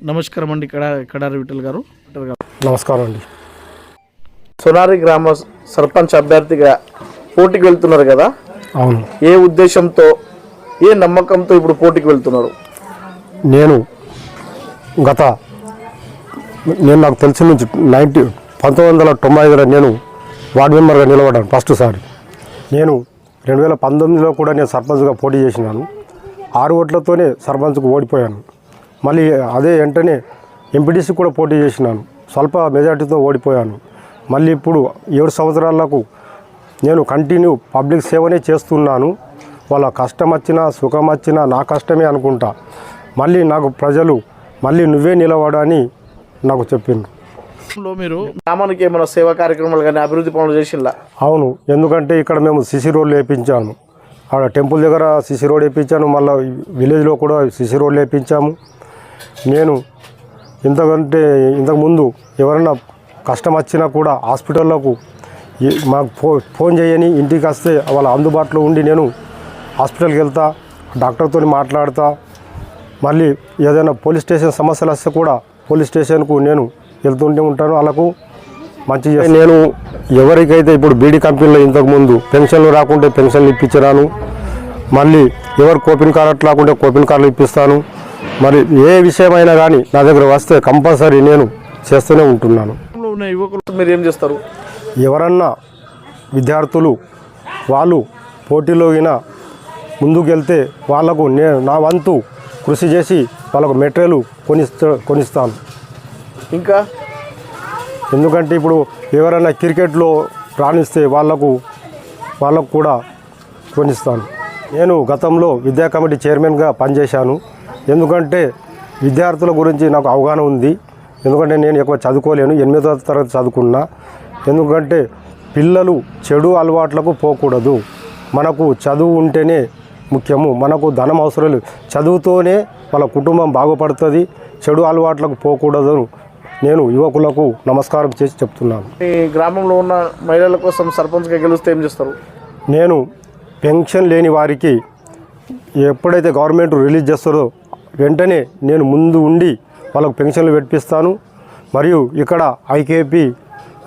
నమస్కారం అండి. కడారి విఠల్ గారు. నమస్కారం అండి. సోనారి గ్రామ సర్పంచ్ అభ్యర్థిగా పోటీకి వెళ్తున్నారు కదా? అవును. ఏ ఉద్దేశంతో, ఏ నమ్మకంతో ఇప్పుడు పోటీకి వెళ్తున్నారు? నేను నాకు తెలిసిన నుంచి 1995లో నేను వార్డు మెంబర్గా నిలబడ్డాను ఫస్ట్ సారి. నేను 2019లో కూడా నేను సర్పంచ్గా పోటీ చేసినాను. 6 ఓట్లతోనే సర్పంచ్కు ఓడిపోయాను. మళ్ళీ అదే వెంటనే ఎంపీటీసీ కూడా పోటీ చేసినాను. స్వల్ప మెజార్టీతో ఓడిపోయాను. మళ్ళీ ఇప్పుడు 7 సంవత్సరాలకు నేను కంటిన్యూ పబ్లిక్ సేవనే చేస్తున్నాను. వాళ్ళ కష్టం వచ్చినా సుఖం వచ్చినా నా కష్టమే అనుకుంటా. మళ్ళీ నాకు ప్రజలు మళ్ళీ నువ్వే నిలబడని నాకు చెప్పిండ్రు. మీరు గ్రామానికి ఏమైనా సేవా కార్యక్రమాలు కానీ అభివృద్ధి పనులు చేసిందా? అవును. ఎందుకంటే ఇక్కడ మేము సిసి రోడ్లు వేయించాము. ఆడ టెంపుల్ దగ్గర సిసి రోడ్ వేయించాను. మళ్ళీ విలేజ్లో కూడా సిసి రోడ్లు వేయించాము. నేను ఇంతకుముందు ఎవరైనా కష్టం వచ్చినా కూడా హాస్పిటల్లకు మాకు ఫోన్ చేయని ఇంటికి వస్తే వాళ్ళ అందుబాటులో ఉండి నేను హాస్పిటల్కి వెళ్తా, డాక్టర్తో మాట్లాడతా. మళ్ళీ ఏదైనా పోలీస్ స్టేషన్ సమస్యలు వస్తే కూడా పోలీస్ స్టేషన్కు నేను వెళ్తుంటే ఉంటాను. వాళ్ళకు మంచి నేను ఎవరికైతే ఇప్పుడు బీడీ కంపెనీలో ఇంతకుముందు పెన్షన్లు రాకుంటే పెన్షన్లు ఇప్పించాను. మళ్ళీ ఎవరు కోపిన్ కార్డు రాకుంటే కోపిన్ కార్డులు ఇప్పిస్తాను. మరి ఏ విషయమైనా కానీ నా దగ్గర వస్తే కంపల్సరీ నేను చేస్తూనే ఉంటున్నాను. మీరు ఏం చేస్తారు? ఎవరన్నా విద్యార్థులు వాళ్ళు పోటీలో ముందుకు వెళ్తే వాళ్ళకు నా వంతు కృషి చేసి వాళ్ళకు మెటీరియల్ కొనిస్తాను. ఇంకా ఎందుకంటే ఇప్పుడు ఎవరైనా క్రికెట్లో రాణిస్తే వాళ్ళకు కూడా కొనిస్తాను. నేను గతంలో విద్యా కమిటీ చైర్మన్గా పనిచేశాను. ఎందుకంటే విద్యార్థుల గురించి నాకు అవగాహన ఉంది. ఎందుకంటే నేను ఎక్కువ చదువుకోలేను, 8వ తరగతి చదువుకున్నా. ఎందుకంటే పిల్లలు చెడు అలవాట్లకు పోకూడదు. మనకు చదువు ఉంటేనే ముఖ్యము. మనకు ధనం అవసరం లేదు. చదువుతోనే వాళ్ళ కుటుంబం బాగుపడుతుంది. చెడు అలవాట్లకు పోకూడదు. నేను యువకులకు నమస్కారం చేసి చెప్తున్నాను. ఈ గ్రామంలో ఉన్న మహిళల కోసం సర్పంచ్గా గెలిస్తే ఏం చేస్తారు? నేను పెన్షన్ లేని వారికి ఎప్పుడైతే గవర్నమెంట్ రిలీజ్ చేస్తారో వెంటనే నేను ముందు ఉండి వాళ్ళకు పెన్షన్లు పెట్టిస్తాను. మరియు ఇక్కడ ఐకేపీ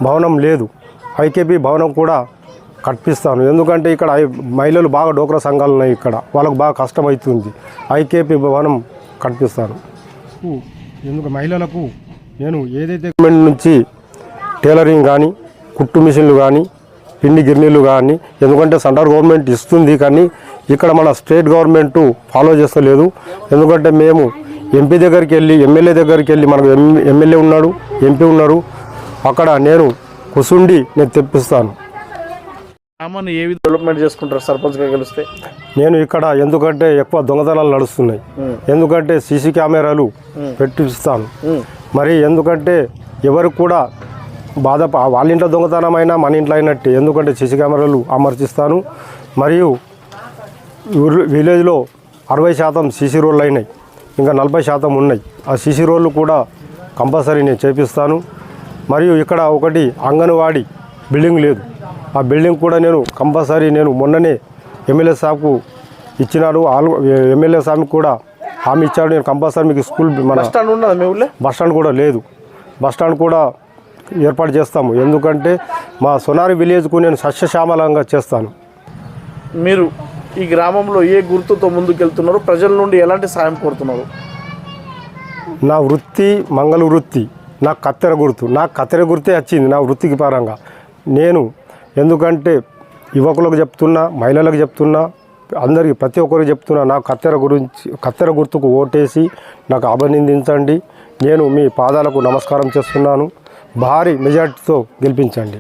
భవనం లేదు, ఐకేపీ భవనం కూడా కట్టిస్తాను. ఎందుకంటే ఇక్కడ మహిళలు బాగా డోక్రా సంఘాలు ఉన్నాయి. ఇక్కడ వాళ్ళకు బాగా కష్టమవుతుంది. ఐకేపీ భవనం కట్టిస్తాను. ఎందుకు మహిళలకు నేను ఏదైతే గవర్నమెంట్ నుంచి టైలరింగ్ కానీ, కుట్టు మిషన్లు కానీ, పిండి గిర్నీలు కానీ, ఎందుకంటే సెంట్రల్ గవర్నమెంట్ ఇస్తుంది కానీ ఇక్కడ మన స్టేట్ గవర్నమెంట్ ఫాలో చేస్తలేదు. ఎందుకంటే మేము ఎంపీ దగ్గరికి వెళ్ళి, ఎమ్మెల్యే దగ్గరికి వెళ్ళి, మనకు ఎమ్మెల్యే ఉన్నాడు, ఎంపీ ఉన్నారు, అక్కడ నేను కుసుండి నేను తెప్పిస్తాను. గ్రామాన్ని ఏ విధంగా డెవలప్మెంట్ చేసుకుంటారు సర్పంచ్గా గెలిస్తే? నేను ఇక్కడ ఎందుకంటే ఎక్కువ దొంగతనాలు నడుస్తున్నాయి. ఎందుకంటే సీసీ కెమెరాలు పెట్టిస్తాను. మరి ఎందుకంటే ఎవరికి కూడా వాళ్ళ ఇంట్లో దొంగతనమైనా మన ఇంట్లో అయినట్టే. ఎందుకంటే సీసీ కెమెరాలు అమర్చిస్తాను. మరియు విలేజ్లో 60% సీసీ రోడ్లు అయినాయి, ఇంకా 40% ఉన్నాయి. ఆ సీసీ రోడ్లు కూడా కంపల్సరీ నేను చేపిస్తాను. మరియు ఇక్కడ ఒకటి అంగన్వాడీ బిల్డింగ్ లేదు. ఆ బిల్డింగ్ కూడా నేను కంపల్సరీ నేను మొన్ననే ఎమ్మెల్యే సాబ్కు ఇచ్చినాడు. ఎమ్మెల్యే సాబ్కి కూడా హామీ ఇచ్చాడు. నేను కంపల్సరీ మీకు స్కూల్ బస్ స్టాండ్ కూడా లేదు. బస్ స్టాండ్ కూడా ఏర్పాటు చేస్తాము. ఎందుకంటే మా సోనారి విలేజ్కు నేను సస్యశ్యామలంగా చేస్తాను. మీరు ఈ గ్రామంలో ఏ గుర్తుతో ముందుకెళ్తున్నారు? ప్రజల నుండి ఎలాంటి సాయం కోరుతున్నారు? నా వృత్తి మంగళ వృత్తి. నాకు కత్తెర గుర్తు. నాకు కత్తెర గుర్తే వచ్చింది నా వృత్తికి పరంగా. నేను ఎందుకంటే యువకులకు చెప్తున్నా, మహిళలకు చెప్తున్నా, అందరికీ ప్రతి ఒక్కరికి చెప్తున్నా, నాకు కత్తెర గుర్తుకు ఓటేసి నాకు అభినందించండి. నేను మీ పాదాలకు నమస్కారం చేస్తున్నాను. భారీ మెజార్టీతో గెలిపించండి.